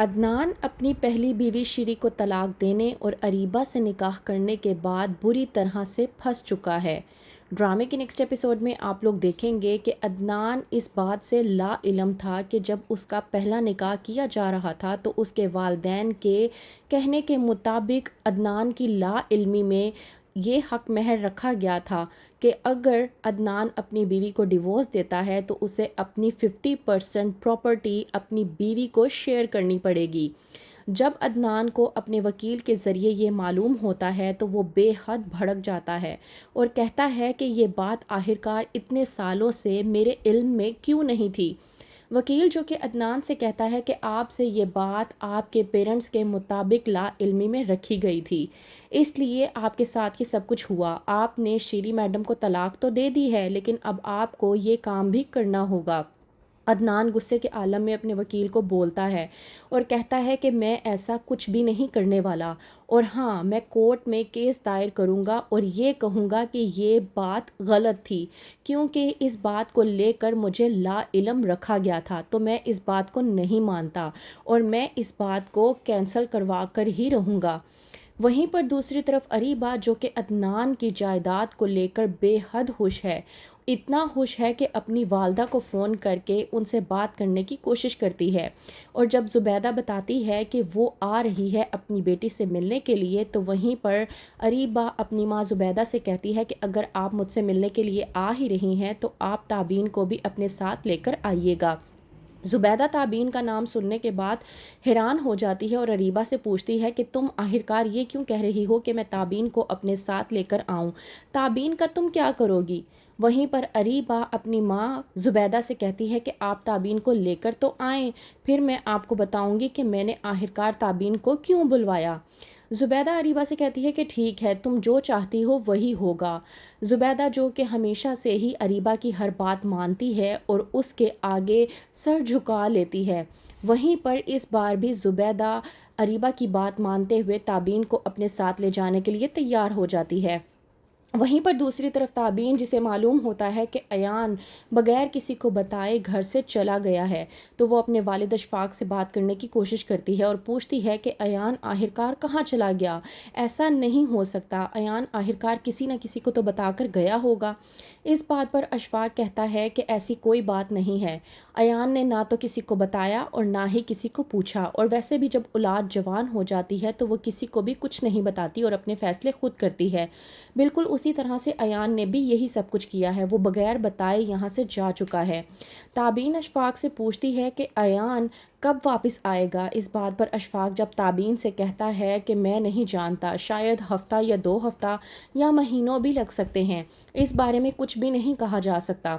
عدنان اپنی پہلی بیوی شیری کو طلاق دینے اور اریبہ سے نکاح کرنے کے بعد بری طرح سے پھنس چکا ہے۔ ڈرامے کے نیکسٹ ایپیسوڈ میں آپ لوگ دیکھیں گے کہ عدنان اس بات سے لا علم تھا کہ جب اس کا پہلا نکاح کیا جا رہا تھا تو اس کے والدین کے کہنے کے مطابق عدنان کی لا علمی میں یہ حق مہر رکھا گیا تھا کہ اگر عدنان اپنی بیوی کو ڈیورس دیتا ہے تو اسے اپنی 50% پراپرٹی اپنی بیوی کو شیئر کرنی پڑے گی۔ جب عدنان کو اپنے وکیل کے ذریعے یہ معلوم ہوتا ہے تو وہ بے حد بھڑک جاتا ہے اور کہتا ہے کہ یہ بات آخرکار اتنے سالوں سے میرے علم میں کیوں نہیں تھی۔ وکیل جو کہ عدنان سے کہتا ہے کہ آپ سے یہ بات آپ کے پیرنٹس کے مطابق لا علمی میں رکھی گئی تھی، اس لیے آپ کے ساتھ یہ سب کچھ ہوا۔ آپ نے شیری میڈم کو طلاق تو دے دی ہے لیکن اب آپ کو یہ کام بھی کرنا ہوگا۔ عدنان غصے کے عالم میں اپنے وکیل کو بولتا ہے اور کہتا ہے کہ میں ایسا کچھ بھی نہیں کرنے والا، اور ہاں میں کورٹ میں کیس دائر کروں گا اور یہ کہوں گا کہ یہ بات غلط تھی کیونکہ اس بات کو لے کر مجھے لا علم رکھا گیا تھا، تو میں اس بات کو نہیں مانتا اور میں اس بات کو کینسل کروا کر ہی رہوں گا۔ وہیں پر دوسری طرف اریبہ جو کہ عدنان کی جائیداد کو لے کر بے حد خوش ہے، اتنا خوش ہے کہ اپنی والدہ کو فون کر کے ان سے بات کرنے کی کوشش کرتی ہے، اور جب زبیدہ بتاتی ہے کہ وہ آ رہی ہے اپنی بیٹی سے ملنے کے لیے تو وہیں پر اریبہ اپنی ماں زبیدہ سے کہتی ہے کہ اگر آپ مجھ سے ملنے کے لیے آ ہی رہی ہیں تو آپ تابین کو بھی اپنے ساتھ لے کر آئیے گا۔ زبیدہ تابین کا نام سننے کے بعد حیران ہو جاتی ہے اور اریبہ سے پوچھتی ہے کہ تم آخرکار یہ کیوں کہہ رہی ہو کہ میں تابین کو اپنے ساتھ لے کر آؤں؟ تابین کا تم کیا کرو گی؟ وہیں پر اریبہ اپنی ماں زبیدہ سے کہتی ہے کہ آپ تابین کو لے کر تو آئیں، پھر میں آپ کو بتاؤں گی کہ میں نے آخرکار تابین کو کیوں بلوایا۔ زبیدہ اریبہ سے کہتی ہے کہ ٹھیک ہے، تم جو چاہتی ہو وہی ہوگا۔ زبیدہ جو کہ ہمیشہ سے ہی اریبہ کی ہر بات مانتی ہے اور اس کے آگے سر جھکا لیتی ہے، وہیں پر اس بار بھی زبیدہ اریبہ کی بات مانتے ہوئے تابین کو اپنے ساتھ لے جانے کے لیے تیار ہو جاتی ہے۔ وہیں پر دوسری طرف تابین جسے معلوم ہوتا ہے کہ ایان بغیر کسی کو بتائے گھر سے چلا گیا ہے تو وہ اپنے والد اشفاق سے بات کرنے کی کوشش کرتی ہے اور پوچھتی ہے کہ ایان آخرکار کہاں چلا گیا؟ ایسا نہیں ہو سکتا، ایان آخرکار کسی نہ کسی کو تو بتا کر گیا ہوگا۔ اس بات پر اشفاق کہتا ہے کہ ایسی کوئی بات نہیں ہے، ایان نے نہ تو کسی کو بتایا اور نہ ہی کسی کو پوچھا، اور ویسے بھی جب اولاد جوان ہو جاتی ہے تو وہ کسی کو بھی کچھ نہیں بتاتی اور اپنے فیصلے خود کرتی ہے۔ بالکل اسی طرح سے ایان نے بھی یہی سب کچھ کیا ہے، وہ بغیر بتائے یہاں سے جا چکا ہے۔ تابین اشفاق سے پوچھتی ہے کہ ایان کب واپس آئے گا؟ اس بات پر اشفاق جب تابین سے کہتا ہے کہ میں نہیں جانتا، شاید ہفتہ یا 2 ہفتہ یا مہینوں بھی لگ سکتے ہیں، اس بارے میں کچھ بھی نہیں کہا جا سکتا۔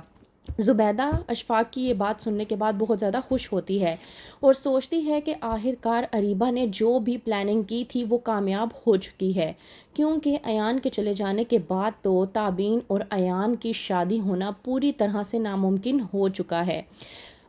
زبیدہ اشفاق کی یہ بات سننے کے بعد بہت زیادہ خوش ہوتی ہے اور سوچتی ہے کہ آخرکار اریبہ نے جو بھی پلاننگ کی تھی وہ کامیاب ہو چکی ہے، کیونکہ ایان کے چلے جانے کے بعد تو تابین اور ایان کی شادی ہونا پوری طرح سے ناممکن ہو چکا ہے۔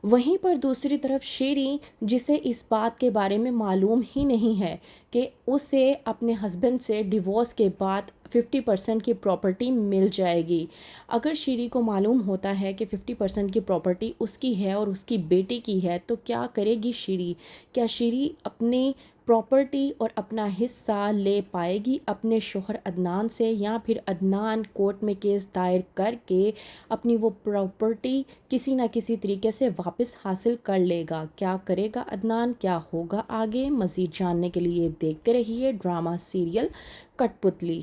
وہیں پر دوسری طرف شیری جسے اس بات کے بارے میں معلوم ہی نہیں ہے کہ اسے اپنے ہسبینڈ سے ڈیورس کے بعد 50% کی پراپرٹی مل جائے گی۔ اگر شیری کو معلوم ہوتا ہے کہ 50% کی پراپرٹی اس کی ہے اور اس کی بیٹی کی ہے تو کیا کرے گی شیری؟ کیا شیری اپنی پراپرٹی اور اپنا حصہ لے پائے گی اپنے شوہر عدنان سے، یا پھر عدنان کورٹ میں کیس دائر کر کے اپنی وہ پراپرٹی کسی نہ کسی طریقے سے واپس حاصل کر لے گا؟ کیا کرے گا عدنان؟ کیا ہوگا آگے؟ مزید جاننے کے لیے دیکھتے رہیے ڈرامہ سیریل کٹ پتلی۔